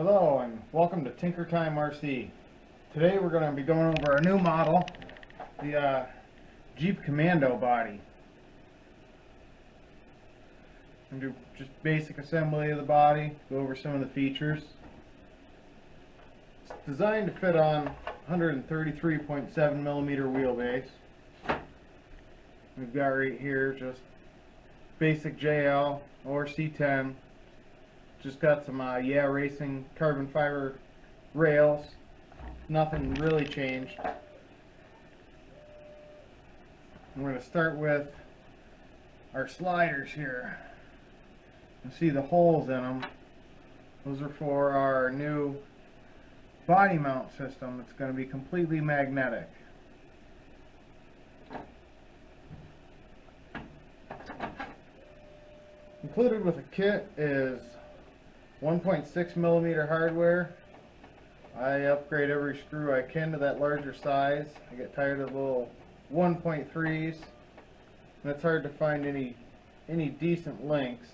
Hello and welcome to Tinker Time RC. Today we're going to be going over our new model, the Jeep Commando body. I'm going to do just basic assembly of the body, go over some of the features. It's designed to fit on 133.7 millimeter wheelbase. We've got right here just basic JL or C10. Just got some Yeah Racing carbon fiber rails. Nothing really changed. We're going to start with our sliders here. You see the holes in them. Those are for our new body mount system. It's going to be completely magnetic. Included with the kit is 1.6 millimeter hardware. I upgrade every screw I can to that larger size. I get tired of the little 1.3s, and it's hard to find any decent lengths.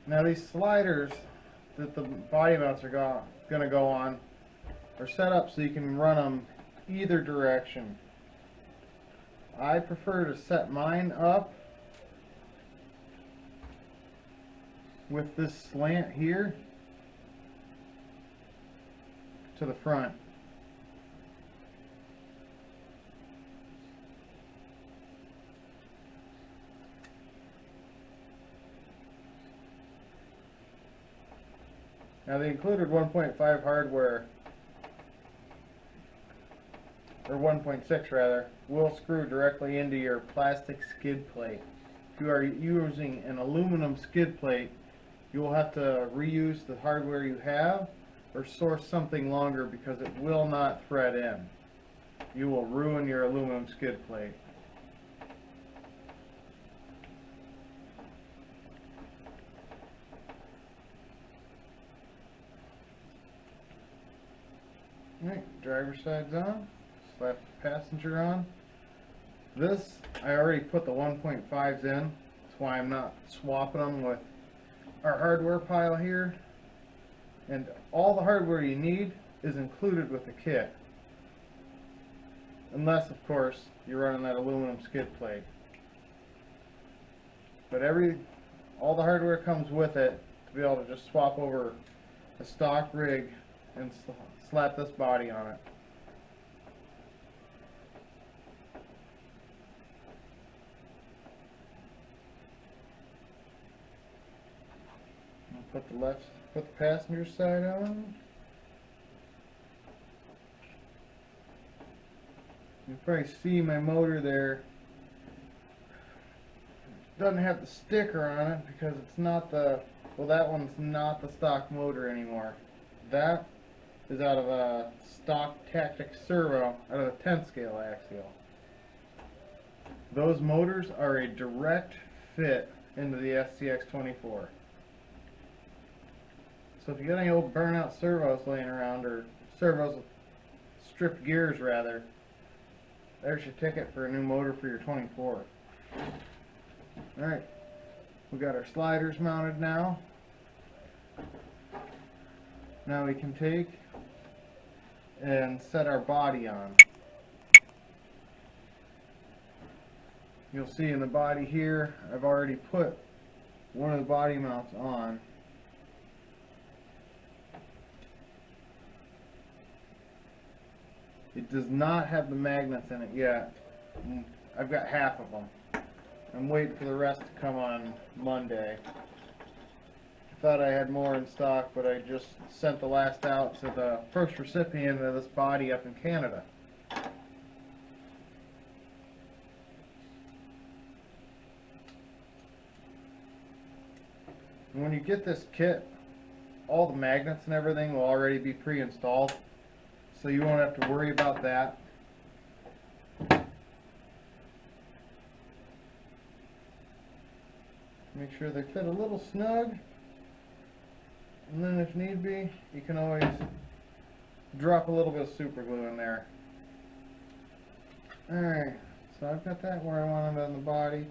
Now these sliders that the body mounts are going to go on are set up so you can run them either direction. I prefer to set mine up with this slant here to the front. Now the included 1.5 hardware, or 1.6 rather, will screw directly into your plastic skid plate. If you are using an aluminum skid plate, you will have to reuse the hardware you have or source something longer because it will not thread in. You will ruin your aluminum skid plate. Alright, driver's side's on. Slap the passenger on. This, I already put the 1.5s in. That's why I'm not swapping them with our hardware pile here. And all the hardware you need is included with the kit. Unless, of course, you're running that aluminum skid plate. But all the hardware comes with it to be able to just swap over a stock rig and slap this body on it. Put the passenger side on. You can probably see my motor there. It doesn't have the sticker on it because it's not the, well, that one's not the stock motor anymore. That is out of a stock Tactic servo, out of a 10 scale axial. Those motors are a direct fit into the SCX24. So if you got any old burnout servos laying around, or servos with stripped gears rather, there's your ticket for a new motor for your 24. Alright, we got our sliders mounted now. Now we can take and set our body on. You'll see in the body here, I've already put one of the body mounts on. It does not have the magnets in it yet. I've got half of them. I'm waiting for the rest to come on Monday. I thought I had more in stock, but I just sent the last out to the first recipient of this body up in Canada. And when you get this kit, all the magnets and everything will already be pre-installed. So you won't have to worry about that. Make sure they fit a little snug. And then if need be, you can always drop a little bit of super glue in there. Alright, so I've got that where I want it on the body.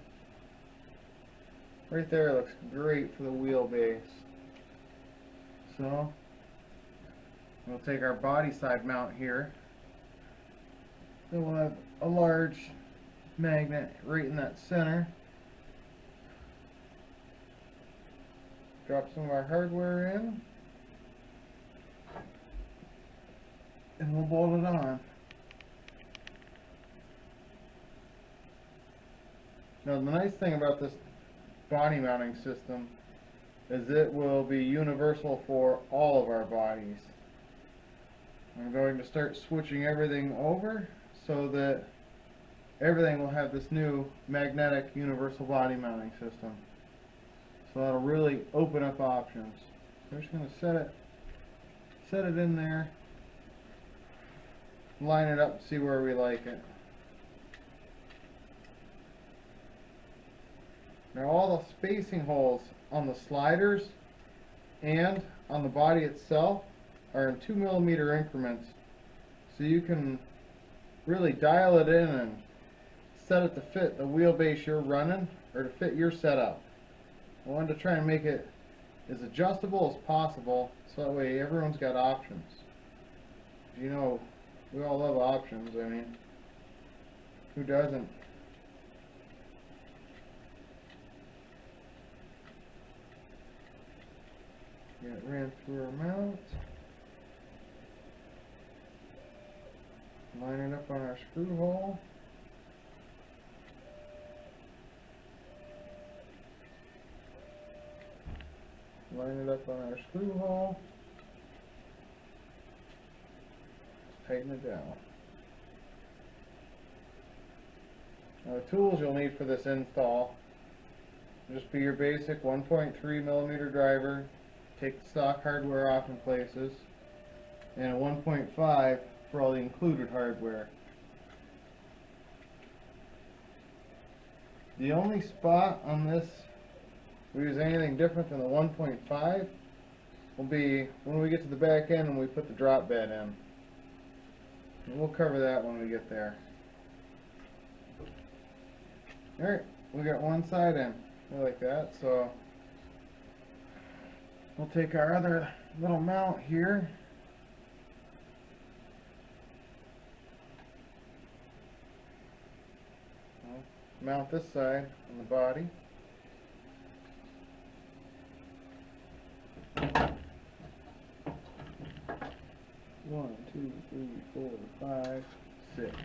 Right there looks great for the wheelbase. So we'll take our body side mount here. Then we'll have a large magnet right in that center. Drop some of our hardware in. And we'll bolt it on. Now the nice thing about this body mounting system is it will be universal for all of our bodies. I'm going to start switching everything over so that everything will have this new magnetic universal body mounting system. So that'll really open up options. So I'm just going to set it in there, line it up, see where we like it. Now all the spacing holes on the sliders and on the body itself are in 2mm increments, so you can really dial it in and set it to fit the wheelbase you're running or to fit your setup. I wanted to try and make it as adjustable as possible so that way everyone's got options. You know, we all love options. I mean, who doesn't? Get it ran through our mount. Line it up on our screw hole. Line it up on our screw hole. Tighten it down. Now the tools you'll need for this install will just be your basic 1.3mm driver, take the stock hardware off in places, and a 1.5 for all the included hardware. The only spot on this we use anything different than the 1.5 will be when we get to the back end and we put the drop bed in. And we'll cover that when we get there. Alright, we got one side in. I like that, so we'll take our other little mount here. Mount this side on the body. One, two, three, 4, 5, 6.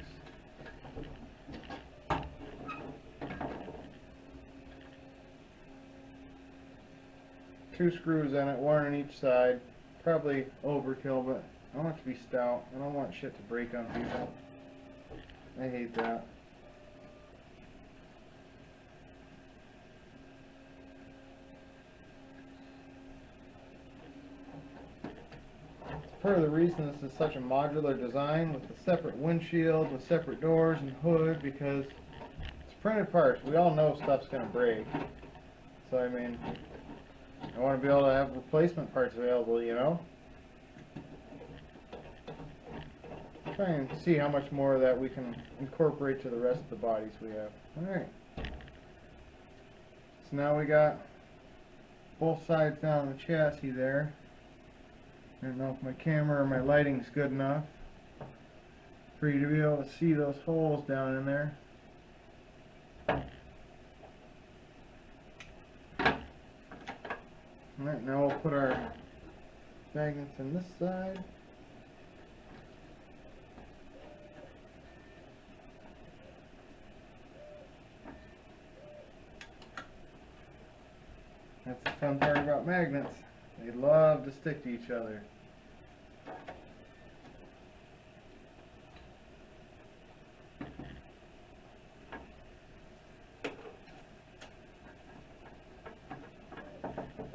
Two screws in it, one on each side. Probably overkill, but I want it to be stout. I don't want shit to break on people. I hate that. Part of the reason this is such a modular design with a separate windshield, with separate doors and hood, because it's printed parts. We all know stuff's going to break. So I mean, I want to be able to have replacement parts available, you know? Try and see how much more of that we can incorporate to the rest of the bodies we have. Alright. So now we got both sides down the chassis there. I don't know if my camera or my lighting's good enough for you to be able to see those holes down in there. Alright, now we'll put our magnets in this side. That's the fun part about magnets. They love to stick to each other.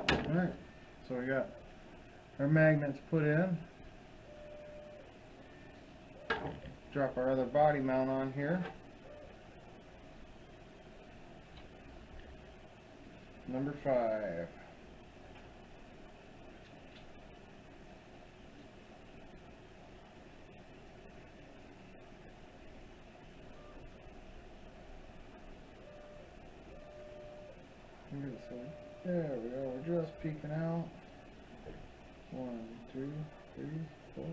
Alright, so we got our magnets put in. Drop our other body mount on here. Number 5. There we go, we're just peeking out. 1, 2, 3, 4,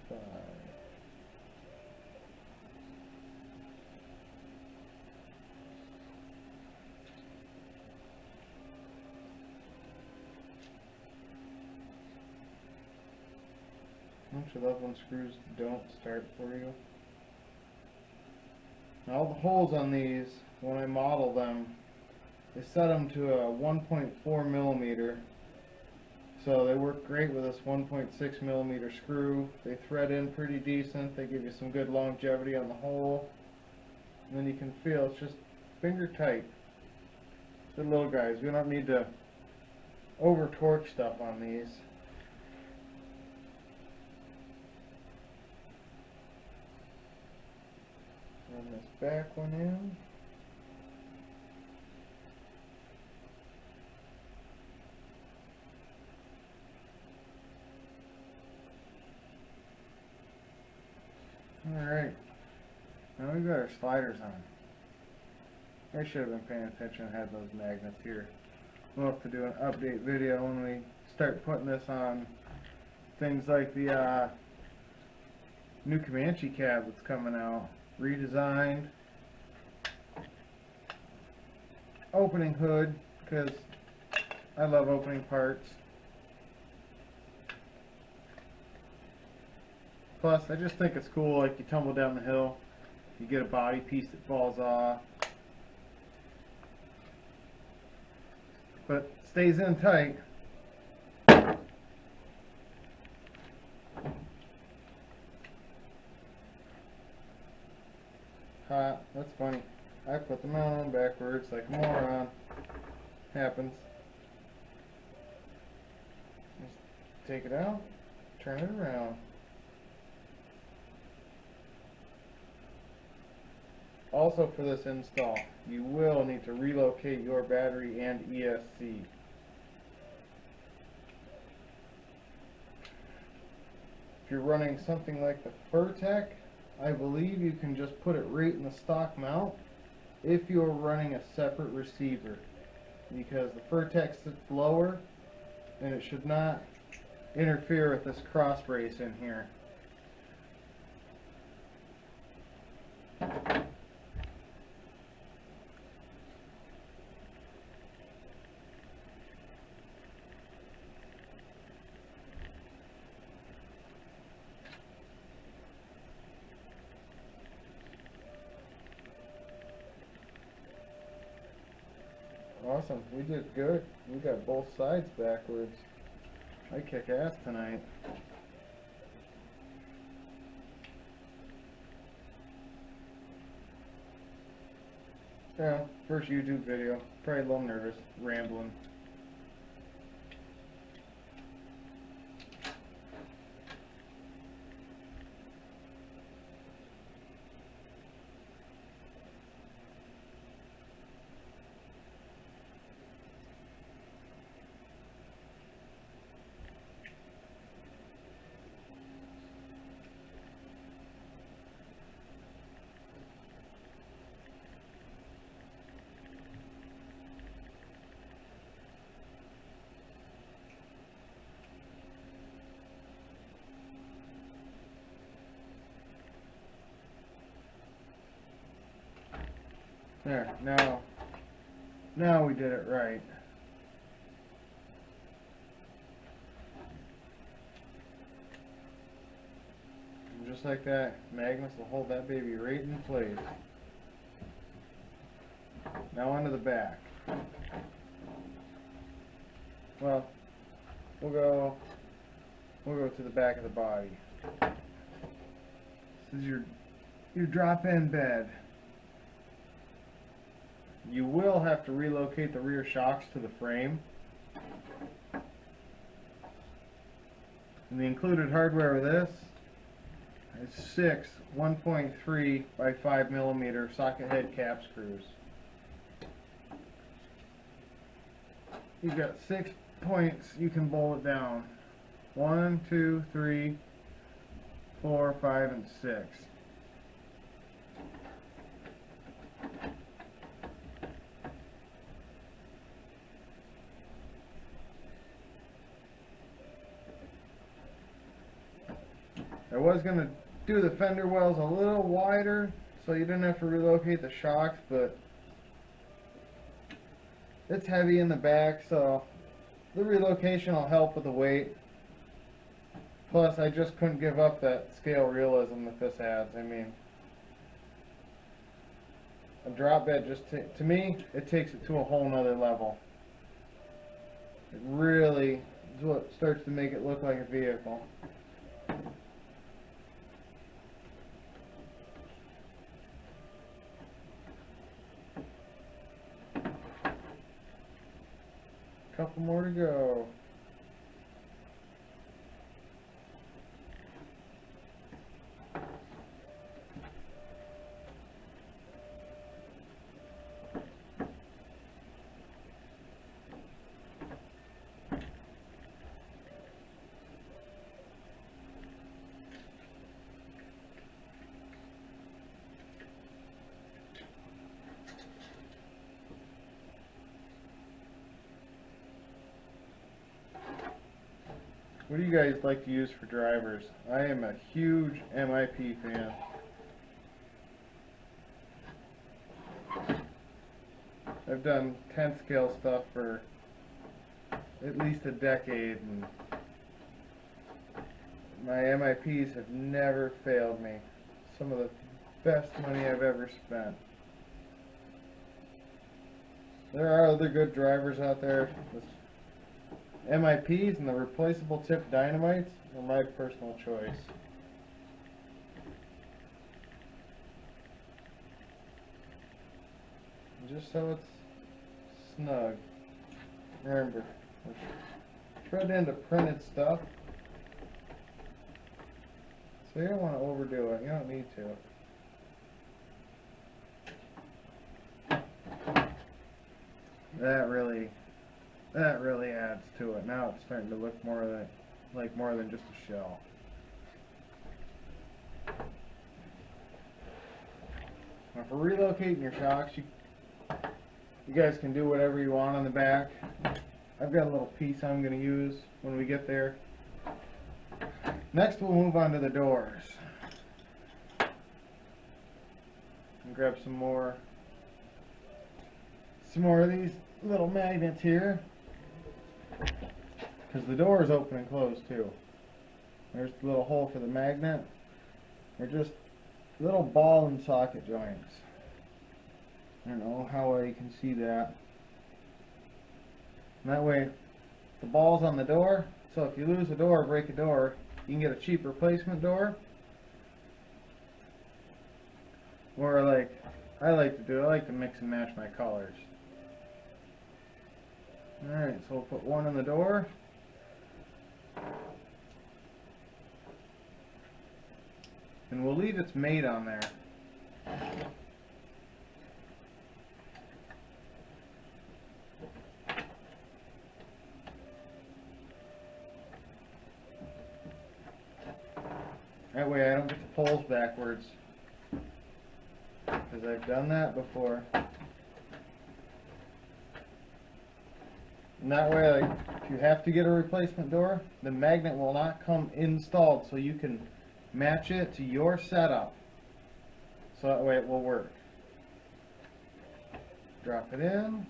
5. Don't you love when screws don't start for you? Now all the holes on these, when I model them, they set them to a 1.4 millimeter. So they work great with this 1.6 millimeter screw. They thread in pretty decent. They give you some good longevity on the hole. And then you can feel it's just finger tight. Good little guys. We don't need to over torque stuff on these. Run this back one in. Alright, now we've got our sliders on. I should have been paying attention and had those magnets here. We'll have to do an update video when we start putting this on things like the new Comanche cab that's coming out. Redesigned. Opening hood, because I love opening parts. Plus, I just think it's cool, like you tumble down the hill, you get a body piece that falls off, but stays in tight. That's funny. I put the mount on backwards like a moron. Happens. Just take it out, turn it around. Also for this install, you will need to relocate your battery and ESC. If you're running something like the Furtec, I believe you can just put it right in the stock mount if you're running a separate receiver, because the Furtec sits lower and it should not interfere with this cross brace in here. Awesome, we did good. We got both sides backwards. I kick ass tonight. Yeah, first YouTube video. Probably a little nervous, rambling. There, now we did it right. And just like that, magnets will hold that baby right in place. Now onto the back. Well, we'll go to the back of the body. This is your drop-in bed. You will have to relocate the rear shocks to the frame. And the included hardware with this is 6 1.3 by 5 millimeter socket head cap screws. You've got 6 points you can bolt it down. 1, 2, 3, 4, 5, and 6. I was going to do the fender wells a little wider so you didn't have to relocate the shocks, but it's heavy in the back, so the relocation will help with the weight. Plus, I just couldn't give up that scale realism that this adds. I mean, a drop bed just, to me, it takes it to a whole nother level. It really is what starts to make it look like a vehicle. Couple more to go. What do you guys like to use for drivers? I am a huge MIP fan. I've done 10 scale stuff for at least a decade, and my MIPs have never failed me. Some of the best money I've ever spent. There are other good drivers out there. MIPs and the replaceable tip dynamites are my personal choice. And just so it's snug. Remember, tread into printed stuff, so you don't want to overdo it. You don't need to. That really adds to it. Now it's starting to look more than just a shell. Now for relocating your shocks, you guys can do whatever you want on the back. I've got a little piece I'm going to use when we get there. Next we'll move on to the doors. And grab some more of these little magnets here, because the doors open and close too. There's the little hole for the magnet. They're just little ball and socket joints. I don't know how well you can see that. And that way the ball's on the door, so if you lose a door or break a door, you can get a cheap replacement door. Or like I like to mix and match my colors. Alright, so we'll put one in the door. And we'll leave its mate on there. That way I don't get the poles backwards, because I've done that before. And that way, like, if you have to get a replacement door, the magnet will not come installed, so you can match it to your setup. So that way it will work. Drop it in.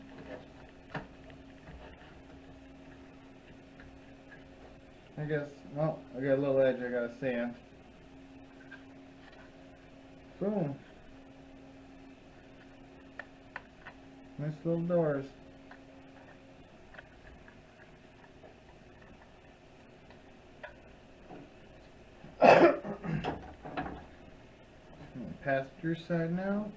I guess, well, I got a little edge I gotta sand. Boom. Nice little doors. Passenger side now.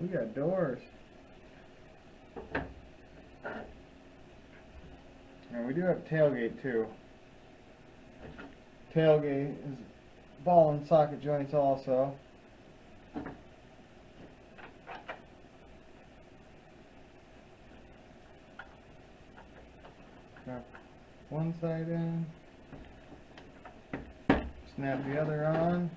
We got doors. And we do have tailgate too. Tailgate is ball and socket joints also. Snap one side in. Snap the other on.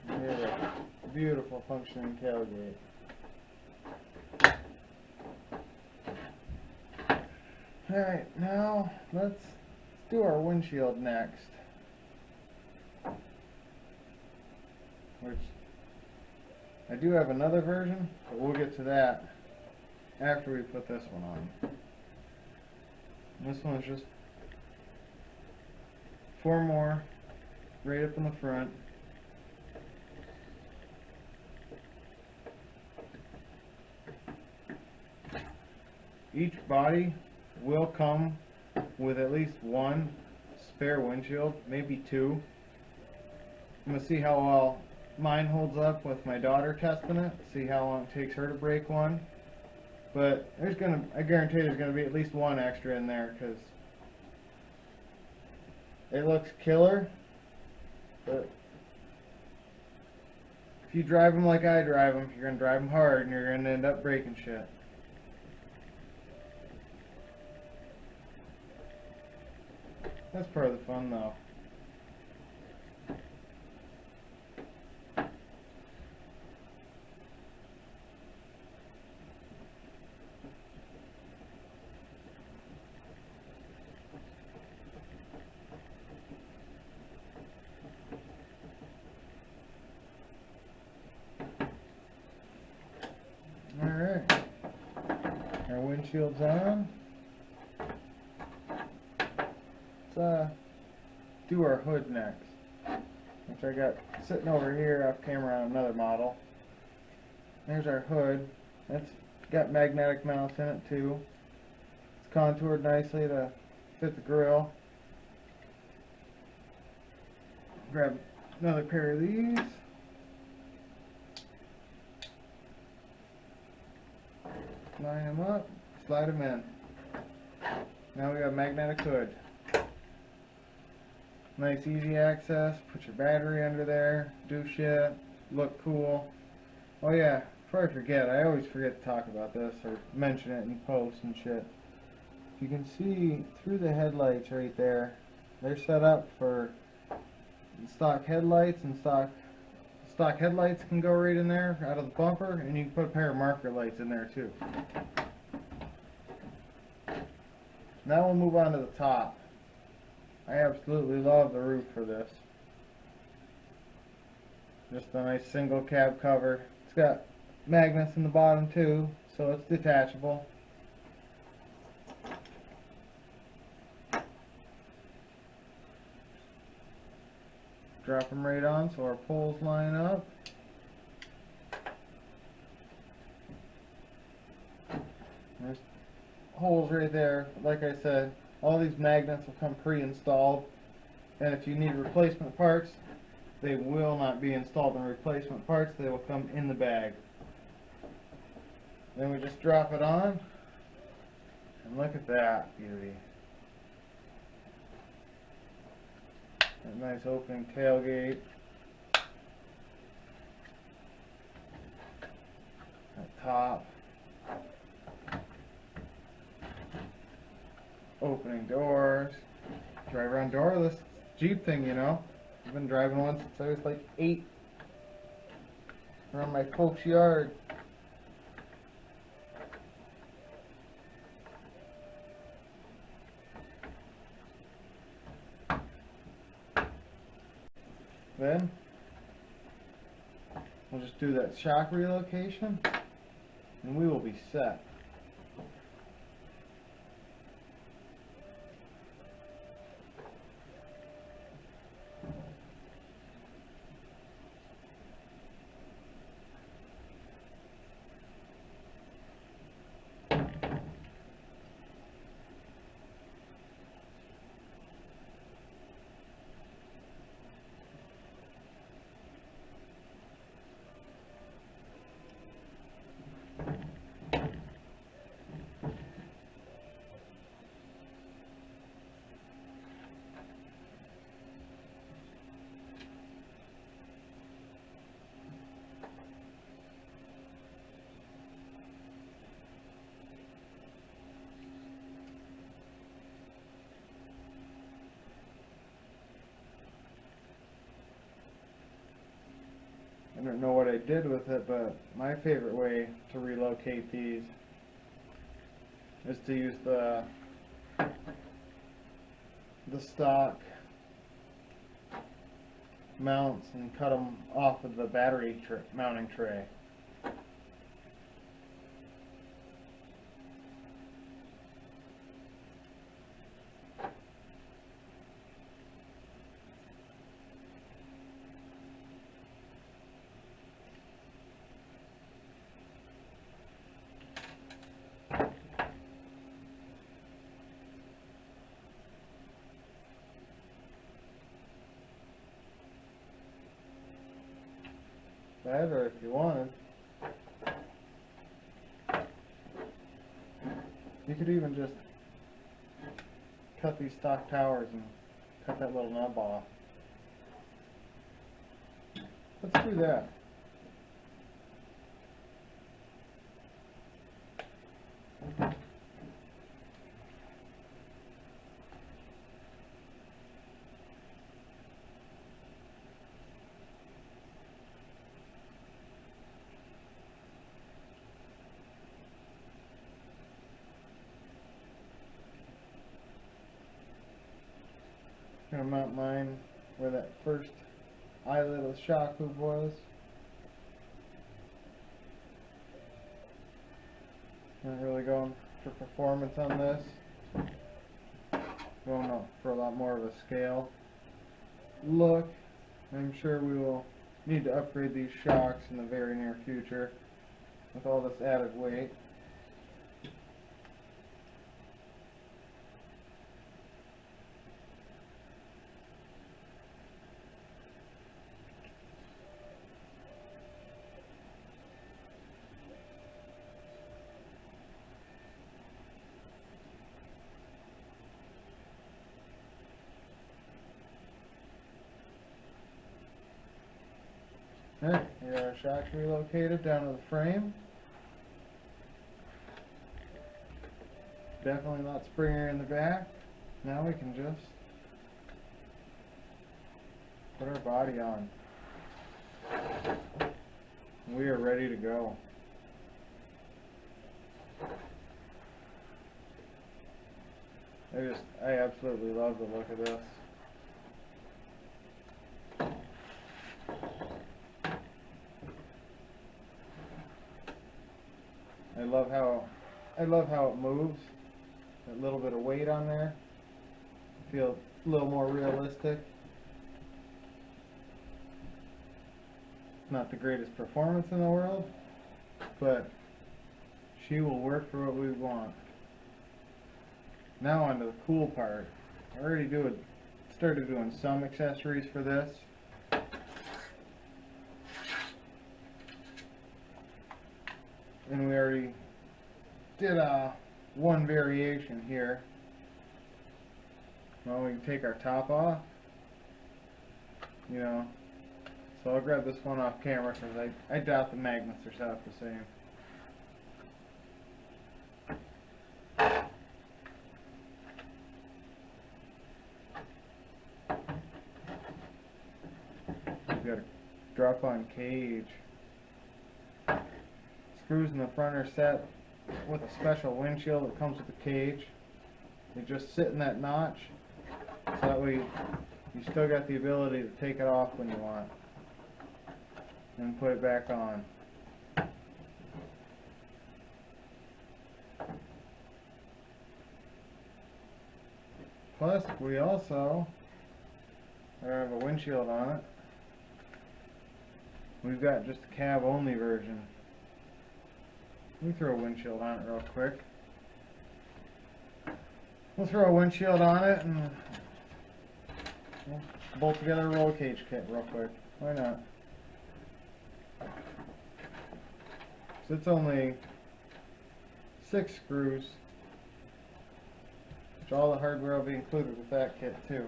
We have a beautiful functioning tailgate. Alright, now let's do our windshield next. Which I do have another version, but we'll get to that after we put this one on. This one is just 4 more right up in the front. Each body will come with at least one spare windshield, maybe 2. I'm going to see how well mine holds up with my daughter testing it, see how long it takes her to break one. But I guarantee there's going to be at least one extra in there, because it looks killer, but if you drive them like I drive them, you're going to drive them hard and you're going to end up breaking shit. That's part of the fun though. Alright, our windshield's on. Let's do our hood next, which I got sitting over here off camera on another model. There's our hood. It's got magnetic mounts in it too. It's contoured nicely to fit the grill. Grab another pair of these. Line them up, slide them in. Now we got a magnetic hood. Nice easy access, put your battery under there, do shit, look cool. Oh yeah, before I forget, I always forget to talk about this or mention it in posts and shit. You can see through the headlights right there, they're set up for stock headlights, and stock headlights can go right in there out of the bumper, and you can put a pair of marker lights in there too. Now we'll move on to the top. I absolutely love the roof for this. Just a nice single cab cover. It's got magnets in the bottom too, so it's detachable. Drop them right on so our poles line up. There's holes right there. Like I said, all these magnets will come pre-installed, and if you need replacement parts, they will not be installed in replacement parts. They will come in the bag. Then we just drop it on, and look at that beauty. That nice opening tailgate. That top. Opening doors. Drive around doorless. Jeep thing, you know. I've been driving one since I was like 8. Around my folks' yard. Then we'll just do that shock relocation and we will be set. don't know what I did with it, but my favorite way to relocate these is to use the stock mounts and cut them off of the battery mounting tray. That, or if you wanted, you could even just cut these stock towers and cut that little nub off. Let's do that. I'm gonna mount mine where that first eyelet of the shock hoop was. Not really going for performance on this. Going up for a lot more of a scale look. I'm sure we will need to upgrade these shocks in the very near future with all this added weight. Here our shocks relocated down to the frame. Definitely a lot springier in the back. Now we can just put our body on. We are ready to go. I absolutely love the look of this. I love how it moves. That little bit of weight on there. Feels a little more realistic. Not the greatest performance in the world, but she will work for what we want. Now on to the cool part. I already started doing some accessories for this. And we already did one variation here. Well, we can take our top off, you know. So I'll grab this one off camera because I doubt the magnets are set up the same. We've got a drop-on cage. Screws in the front are set with a special windshield that comes with the cage. They just sit in that notch, so that way you still got the ability to take it off when you want and put it back on. Plus, we also have a windshield on it. We've got just a cab only version. Let me throw a windshield on it real quick. We'll throw a windshield on it and we'll bolt together a roll cage kit real quick. Why not? So it's only 6 screws, which all the hardware will be included with that kit too.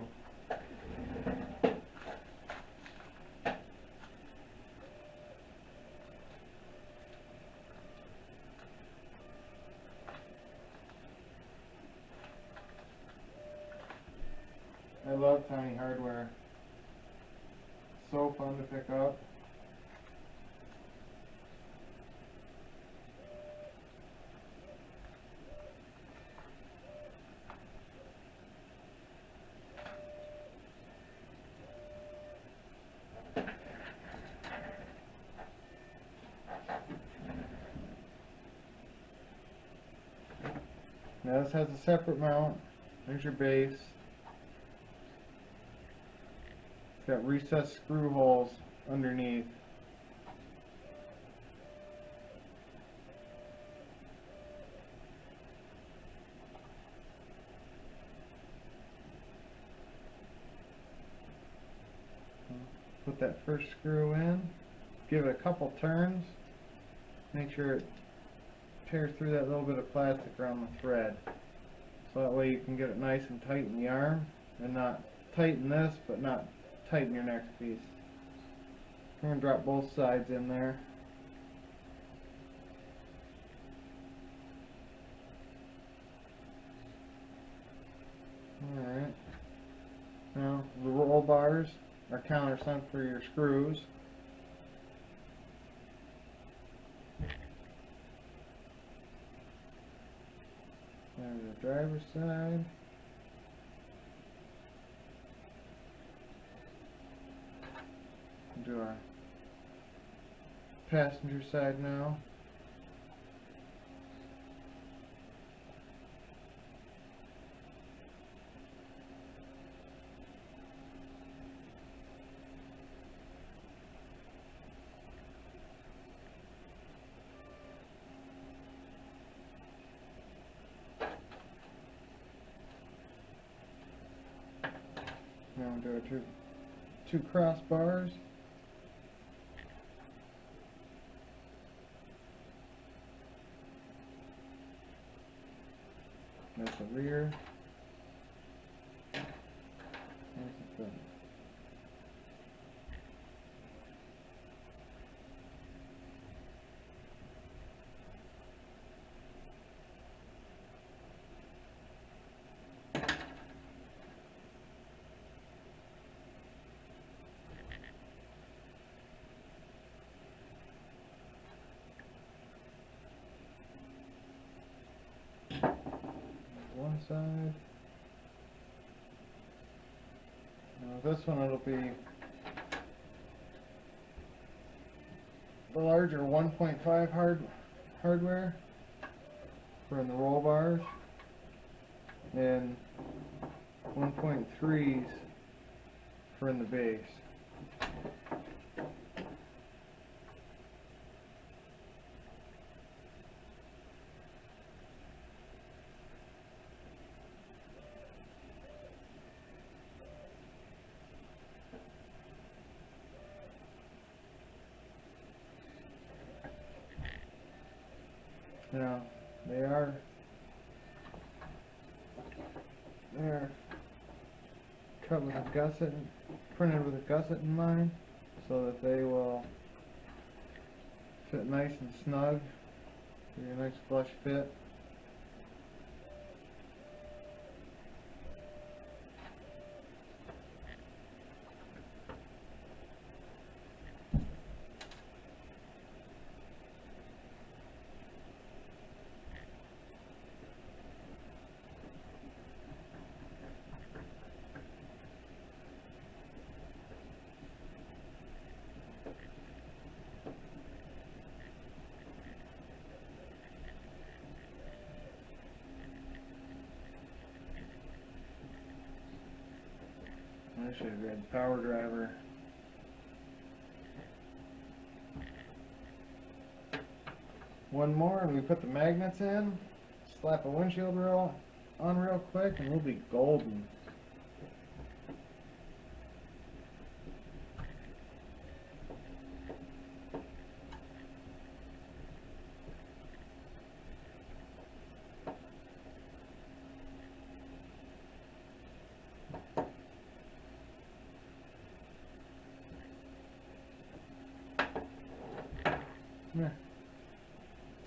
I love tiny hardware. So fun to pick up. Now this has a separate mount. There's your base. It's got recessed screw holes underneath. Put that first screw in. Give it a couple turns. Make sure it tears through that little bit of plastic around the thread. So that way you can get it nice and tight in the arm, and not tighten this, but not tighten your next piece. I'm going to drop both sides in there. Alright. Now, the roll bars are countersunk for your screws. There's the driver's side. Do our passenger side now. Now we'll do our two crossbars. That's the rear. There's the front. One side. Now this one, it'll be the larger 1.5 hardware for in the roll bars, and 1.3s for in the base. Now, they're cut with a gusset, printed with a gusset in mind, so that they will fit nice and snug for your nice flush fit. I should have read power driver. One more and we put the magnets in, slap a windshield on real quick, and we'll be golden.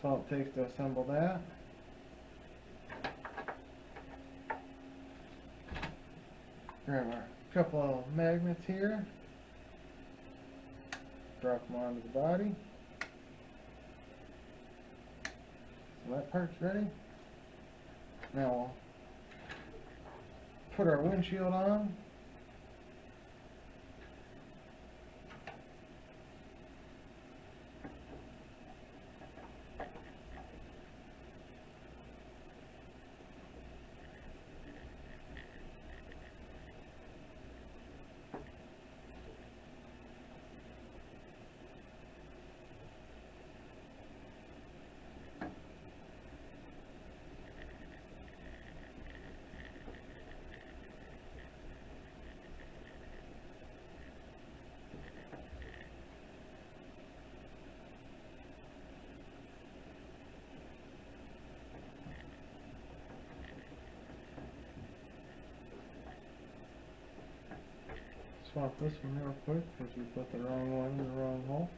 That's all it takes to assemble that. Grab our couple of magnets here, drop them onto the body. So that part's ready. Now we'll put our windshield on. swap this one real quick because we put the wrong one in the wrong hole.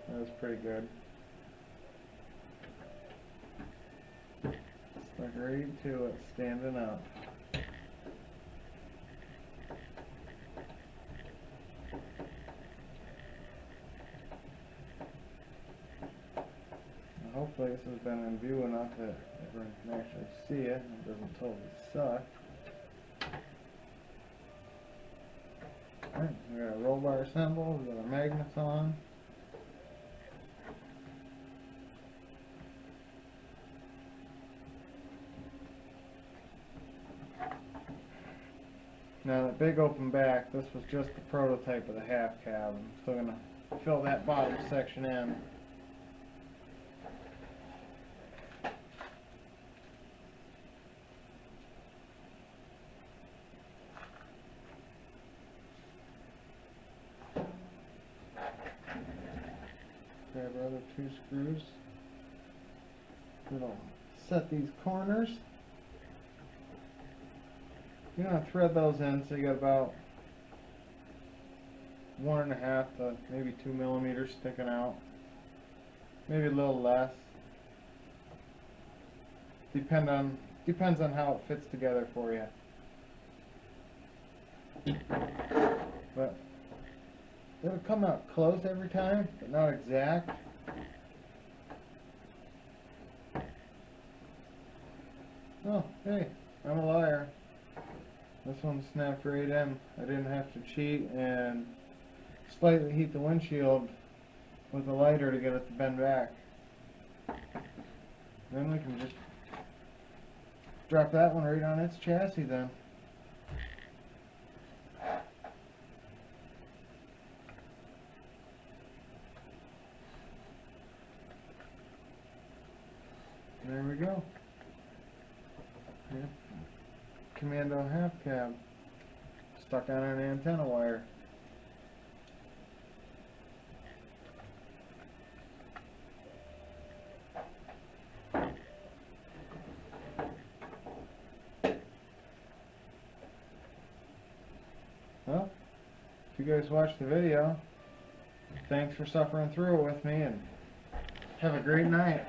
That was pretty good. Stuck right to it, standing up. Hopefully this has been in view enough that everyone can actually see it and it doesn't totally suck. Alright, we got a roll bar assembled, we got our magnets on. Now that big open back, this was just the prototype of the half cab. I'm still going to fill that bottom section in. Grab our other 2 screws. It'll set these corners. You're going to thread those in so you got about 1.5 to maybe 2 millimeters sticking out. Maybe a little less. Depends on how it fits together for you. But it'll come out close every time, but not exact. Oh, hey, I'm a liar. This one snapped right in. I didn't have to cheat and slightly heat the windshield with a lighter to get it to bend back. Then we can just drop that one right on its chassis then. There we go. Yep. Commando half cab stuck on an antenna wire. Well, if you guys watched the video, thanks for suffering through it with me, and have a great night.